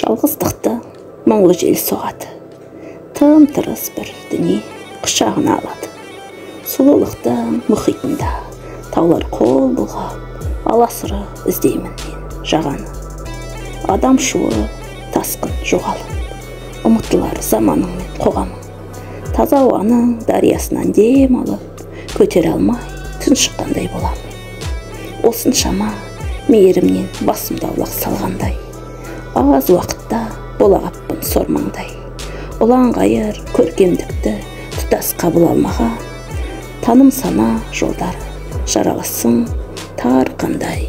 Жалғыздықты мұңлы жел соғады. Тым-тырыс бір дүние құшағына алады. Сұлулықтың мұхитында таулар қол бұлғап, аласыры іздеймін мен жағаны. Адам шуы тасқын жоғалып, ұмытылар заманың мен қоғамың. Таза ауаның дариясынан дем алып, көтере алмай тұншыққандай боламын. Осыншама мейірімнен басымда аулақ салғандай, аз уақытта болағаппын сормаңдай. Ұлан ғайыр көркемдікті тұтас қабыл алмаған, таным сана жолдары жараласын тар қандай.